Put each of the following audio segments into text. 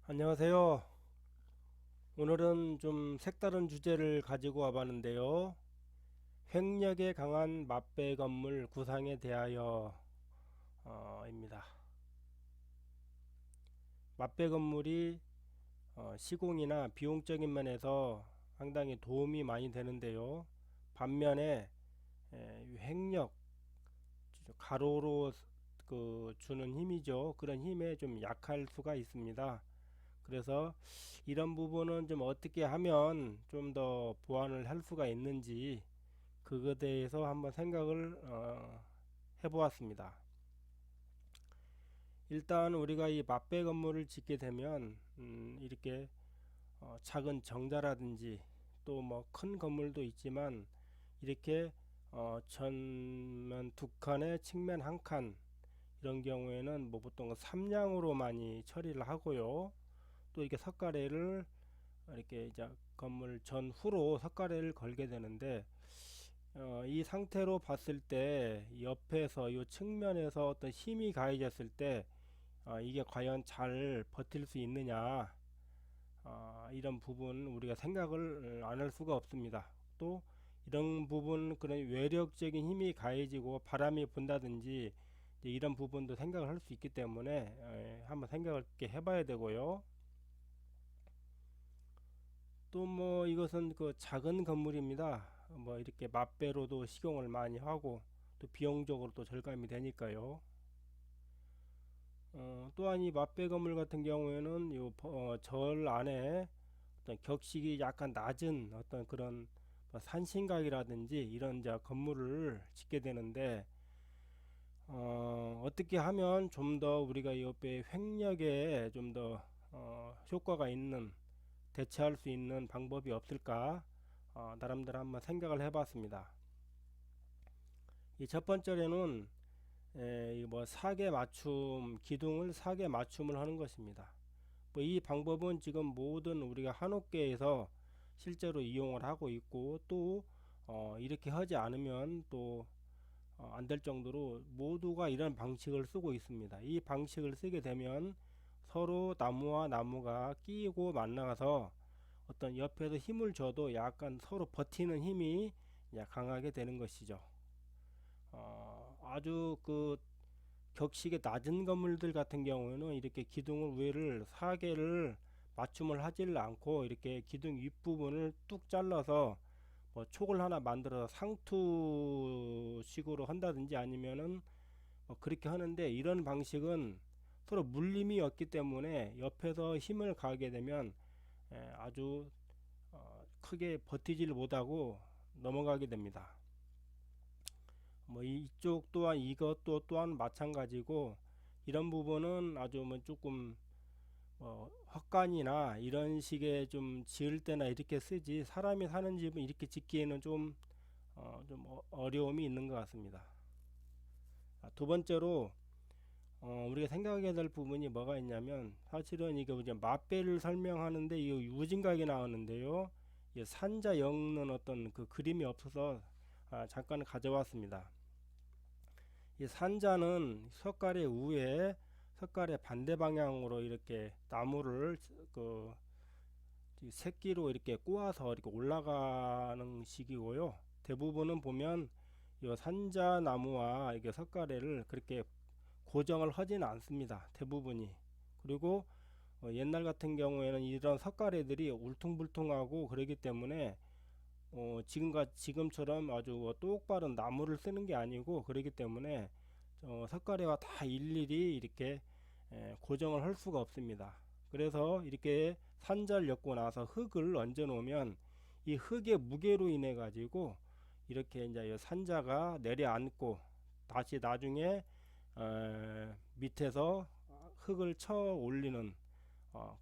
안녕하세요. 오늘은 좀 색다른 주제를 가지고 와봤는데요. 횡력에 강한 맛배 건물 구상에 대하여 입니다. 맛배 건물이 시공이나 비용적인 면에서 상당히 도움이 많이 되는데요. 반면에 횡력, 가로로 주는 힘이죠. 그런 힘에 좀 약할 수가 있습니다. 그래서 이런 부분은 좀 어떻게 하면 좀 더 보완을 할 수가 있는지 그거에 대해서 한번 생각을 해보았습니다. 일단 우리가 이 맛배 건물을 짓게 되면 이렇게 작은 정자라든지 또 뭐 큰 건물도 있지만 이렇게 전면 두 칸에 측면 한 칸 이런 경우에는 뭐 보통 3량으로 많이 처리를 하고요. 또 이렇게 석가래를 이렇게 이제 건물 전후로 석가래를 걸게 되는데 이 상태로 봤을 때 옆에서 이 측면에서 어떤 힘이 가해졌을 때 이게 과연 잘 버틸 수 있느냐 이런 부분 우리가 생각을 안 할 수가 없습니다. 또 이런 부분 그런 외력적인 힘이 가해지고 바람이 분다든지 이런 부분도 생각을 할 수 있기 때문에 한번 생각을 이렇게 해봐야 되고요. 또 뭐 이것은 그 작은 건물입니다. 뭐 이렇게 맛배로도 시공을 많이 하고 또 비용적으로도 절감이 되니까요. 또한 이 맛배 건물 같은 경우에는 절 안에 어떤 격식이 약간 낮은 어떤 그런 뭐 산신각이라든지 이런 자 건물을 짓게 되는데 어떻게 하면 좀 더 우리가 옆에 횡력에 좀 더 효과가 있는 대체할 수 있는 방법이 없을까 나름대로 한번 생각을 해봤습니다. 이 첫 번째로는 뭐 사계 맞춤 기둥을 사계 맞춤을 하는 것입니다. 뭐 이 방법은 지금 모든 우리가 한옥계에서 실제로 이용을 하고 있고 또 이렇게 하지 않으면 또 안 될 정도로 모두가 이런 방식을 쓰고 있습니다. 이 방식을 쓰게 되면 서로 나무와 나무가 끼고 만나서 어떤 옆에서 힘을 줘도 약간 서로 버티는 힘이 강하게 되는 것이죠. 아주 그 격식의 낮은 건물들 같은 경우에는 이렇게 기둥을 위를 4개를 맞춤을 하지를 않고 이렇게 기둥 윗부분을 뚝 잘라서 뭐 촉을 하나 만들어서 상투식으로 한다든지 아니면은 뭐 그렇게 하는데 이런 방식은 서로 물림이 없기 때문에 옆에서 힘을 가하게 되면 아주 크게 버티지를 못하고 넘어가게 됩니다. 뭐 이쪽 또한 이것도 또한 마찬가지고 이런 부분은 아주 뭐 조금 헛간이나 이런 식의 좀 지을 때나 이렇게 쓰지 사람이 사는 집은 이렇게 짓기에는 좀 어려움이 있는 것 같습니다. 두 번째로 우리가 생각해야 될 부분이 뭐가 있냐면 사실은 이게 이제 맛배를 설명하는데 이 우진각이 나오는데요. 이 산자 엮는 어떤 그 그림이 없어서 잠깐 가져왔습니다. 이 산자는 석가래 위에 석가래 반대 방향으로 이렇게 나무를 그 새끼로 이렇게 꼬아서 이렇게 올라가는 식이고요. 대부분은 보면 이 산자 나무와 이게 석가래를 그렇게 고정을 하지는 않습니다. 대부분이. 그리고 옛날 같은 경우에는 이런 석가래들이 울퉁불퉁하고 그러기 때문에 지금처럼 아주 똑바른 나무를 쓰는 게 아니고 그러기 때문에 석가래와 다 일일이 이렇게 고정을 할 수가 없습니다. 그래서 이렇게 산자를 엮고 나서 흙을 얹어 놓으면 이 흙의 무게로 인해 가지고 이렇게 이제 산자가 내려앉고 다시 나중에 밑에서 흙을 쳐 올리는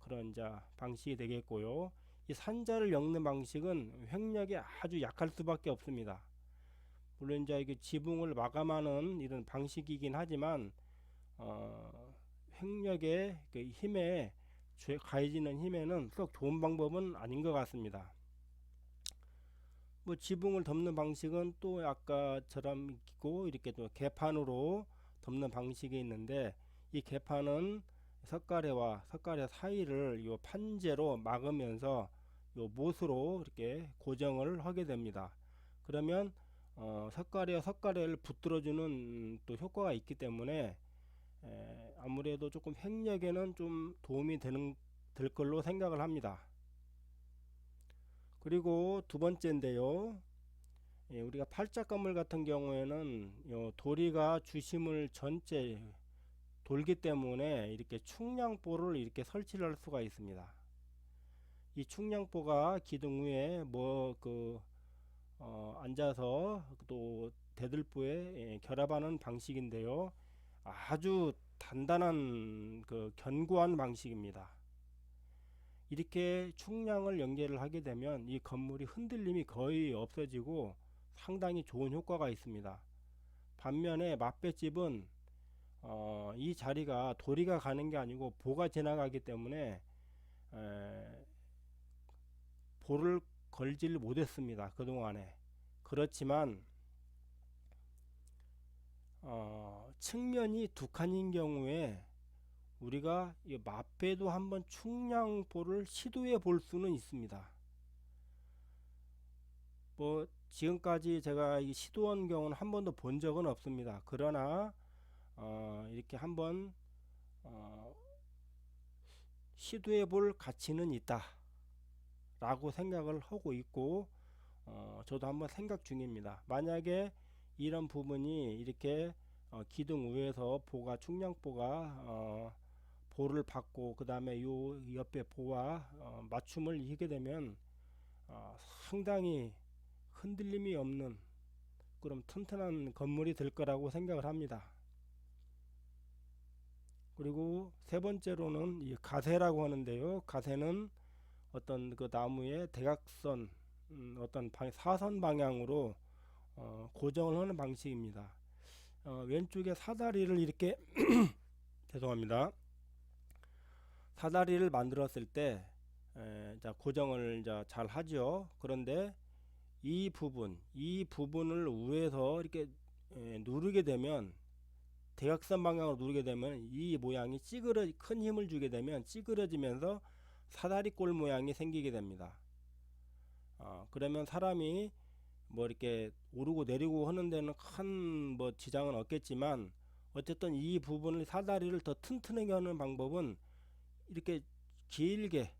그런 이제 방식이 되겠고요. 이 산자를 엮는 방식은 횡력이 아주 약할 수밖에 없습니다. 물론 이제 이게 지붕을 마감하는 이런 방식이긴 하지만 횡력의 그 힘에 가해지는 힘에는 썩 좋은 방법은 아닌 것 같습니다. 뭐 지붕을 덮는 방식은 또 아까처럼 있고 이렇게 또 개판으로 덮는 방식이 있는데 이 개판은 석가래 사이를 요 판재로 막으면서 요 못으로 이렇게 고정을 하게 됩니다. 그러면 석가래와 석가래를 붙들어주는 또 효과가 있기 때문에 아무래도 조금 횡력에는 좀 도움이 될 걸로 생각을 합니다. 그리고 두 번째인데요. 우리가 팔자 건물 같은 경우에는 요 도리가 주심을 전체 돌기 때문에 이렇게 충량보를 이렇게 설치를 할 수가 있습니다. 이 충량보가 기둥 위에 앉아서 또 대들보에 결합하는 방식인데요. 아주 단단한 견고한 방식입니다. 이렇게 충량을 연결을 하게 되면 이 건물이 흔들림이 거의 없어지고 상당히 좋은 효과가 있습니다. 반면에 맛배집은 이 자리가 도리가 가는 게 아니고 보가 지나가기 때문에 보를 걸질 못했습니다. 그동안에. 그렇지만 측면이 두 칸인 경우에 우리가 이 맛배도 한번 충량보를 시도해 볼 수는 있습니다. 뭐 지금까지 제가 시도한 경우는 한 번도 본 적은 없습니다. 그러나 이렇게 한번 시도해 볼 가치는 있다 라고 생각을 하고 있고, 저도 한번 생각 중입니다. 만약에 이런 부분이 이렇게 기둥 위에서 충량보가 보를 받고 그 다음에 요 옆에 보와 맞춤을 이기게 되면 상당히 흔들림이 없는 그런 튼튼한 건물이 될 거라고 생각을 합니다. 그리고 세 번째로는 이 가세라고 하는데요. 가세는 어떤 그 나무의 대각선 어떤 사선 방향으로 고정을 하는 방식입니다. 왼쪽에 사다리를 이렇게 죄송합니다. 사다리를 만들었을 때 고정을 잘 하죠. 그런데 이 부분을 위에서 이렇게 누르게 되면 대각선 방향으로 누르게 되면 이 모양이 큰 힘을 주게 되면 찌그러지면서 사다리꼴 모양이 생기게 됩니다. 그러면 사람이 뭐 이렇게 오르고 내리고 하는 데는 큰 뭐 지장은 없겠지만 어쨌든 이 부분을 사다리를 더 튼튼하게 하는 방법은 이렇게 길게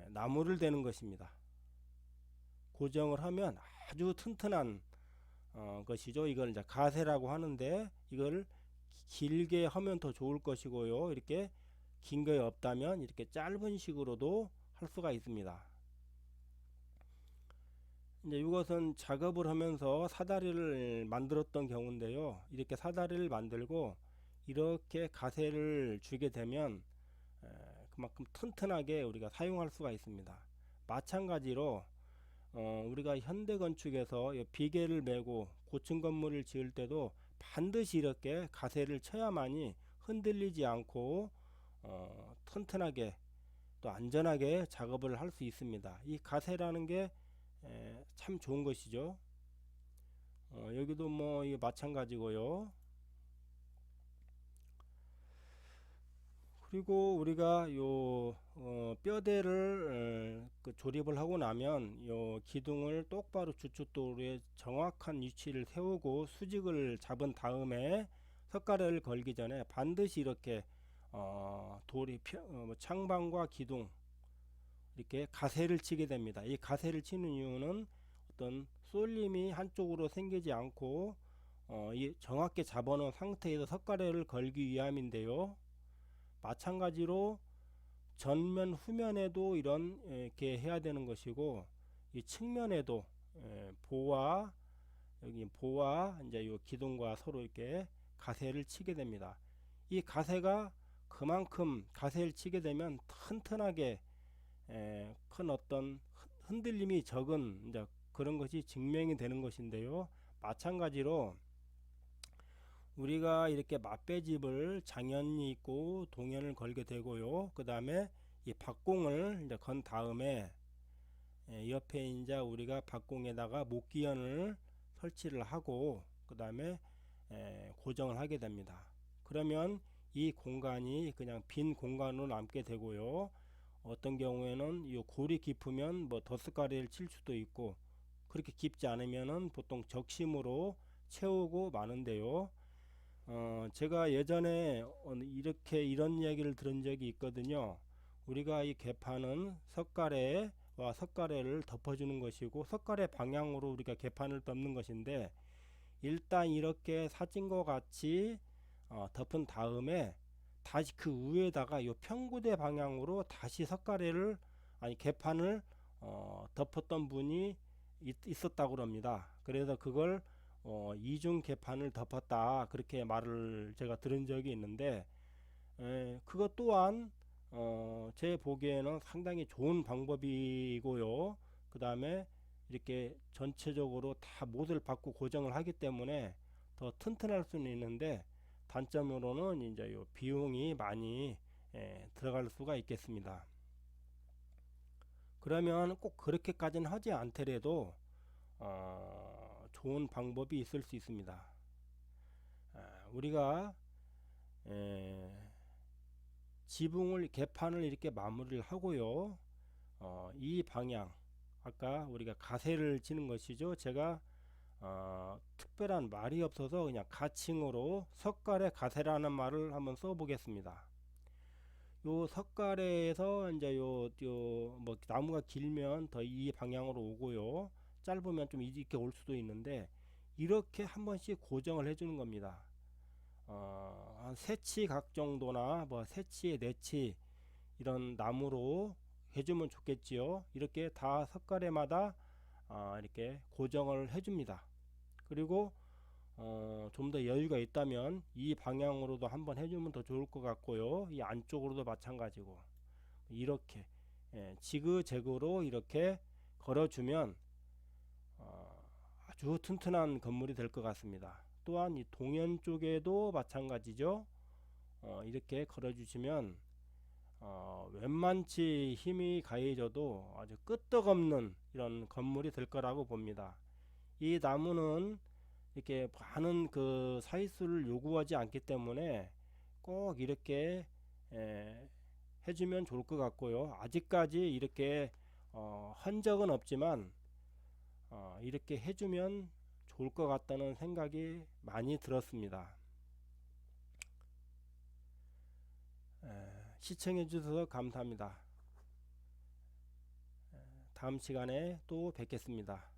나무를 대는 것입니다. 고정을 하면 아주 튼튼한 것이죠. 이걸 이제 가세라고 하는데 이걸 길게 하면 더 좋을 것이고요. 이렇게 긴 게 없다면 이렇게 짧은 식으로도 할 수가 있습니다. 이제 이것은 작업을 하면서 사다리를 만들었던 경우인데요. 이렇게 사다리를 만들고 이렇게 가세를 주게 되면 그만큼 튼튼하게 우리가 사용할 수가 있습니다. 마찬가지로 우리가 현대 건축에서 비계를 메고 고층 건물을 지을 때도 반드시 이렇게 가세를 쳐야만이 흔들리지 않고 튼튼하게 또 안전하게 작업을 할 수 있습니다. 이 가세라는 게 참 좋은 것이죠. 여기도 뭐 마찬가지고요. 그리고 우리가 요 뼈대를 조립을 하고 나면 요 기둥을 똑바로 주춧돌에 정확한 위치를 세우고 수직을 잡은 다음에 석가래를 걸기 전에 반드시 이렇게 창방과 기둥 이렇게 가세를 치게 됩니다. 이 가세를 치는 이유는 어떤 쏠림이 한쪽으로 생기지 않고 정확히 잡아놓은 상태에서 석가래를 걸기 위함인데요. 마찬가지로 전면 후면에도 이렇게 해야 되는 것이고 이 측면에도 보와 이제 요 기둥과 서로 이렇게 가세를 치게 됩니다. 이 가세가 그만큼 가세를 치게 되면 튼튼하게 큰 어떤 흔들림이 적은 이제 그런 것이 증명이 되는 것인데요. 마찬가지로 우리가 이렇게 맛배집을 장연이 있고 동연을 걸게 되고요. 그 다음에 이 박공을 이제 건 다음에 옆에 이제 우리가 박공에다가 목기연을 설치를 하고 그 다음에 고정을 하게 됩니다. 그러면 이 공간이 그냥 빈 공간으로 남게 되고요. 어떤 경우에는 이 골이 깊으면 뭐 덧스카리를 칠 수도 있고, 그렇게 깊지 않으면은 보통 적심으로 채우고 마는데요. 제가 예전에 이렇게 이런 얘기를 들은 적이 있거든요. 우리가 이 개판은 석가래와 석가래를 덮어주는 것이고, 석가래 방향으로 우리가 개판을 덮는 것인데, 일단 이렇게 사진과 같이 덮은 다음에 다시 그 위에다가 요 평구대 방향으로 다시 석가래를 아니 개판을 덮었던 분이 있었다고 합니다. 그래서 그걸 이중 개판을 덮었다 그렇게 말을 제가 들은 적이 있는데, 그것 또한 제 보기에는 상당히 좋은 방법이고요. 그 다음에 이렇게 전체적으로 다 못을 받고 고정을 하기 때문에 더 튼튼할 수는 있는데, 단점으로는 이제 요 비용이 많이 들어갈 수가 있겠습니다. 그러면 꼭 그렇게까지는 하지 않더라도 좋은 방법이 있을 수 있습니다. 우리가 지붕을 개판을 이렇게 마무리를 하고요. 이 방향 아까 우리가 가세를 치는 것이죠. 제가 특별한 말이 없어서 그냥 가칭으로 석가래 가세라는 말을 한번 써보겠습니다. 요 석가래에서 이제 요 뭐 나무가 길면 더 이 방향으로 오고요. 짧으면 좀 이렇게 올 수도 있는데, 이렇게 한 번씩 고정을 해주는 겁니다. 한 세치 각 정도나 뭐 세치에 네치 이런 나무로 해주면 좋겠지요. 이렇게 다 석가래마다 이렇게 고정을 해줍니다. 그리고 좀 더 여유가 있다면 이 방향으로도 한번 해주면 더 좋을 것 같고요. 이 안쪽으로도 마찬가지고 이렇게 지그재그로 이렇게 걸어주면 아주 튼튼한 건물이 될 것 같습니다. 또한 이 동현 쪽에도 마찬가지죠. 이렇게 걸어주시면 웬만치 힘이 가해져도 아주 끄떡없는 이런 건물이 될 거라고 봅니다. 이 나무는 이렇게 많은 그 사이수를 요구하지 않기 때문에 꼭 이렇게 해주면 좋을 것 같고요. 아직까지 이렇게 흔적은 없지만 이렇게 해주면 좋을 것 같다는 생각이 많이 들었습니다. 시청해 주셔서 감사합니다. 다음 시간에 또 뵙겠습니다.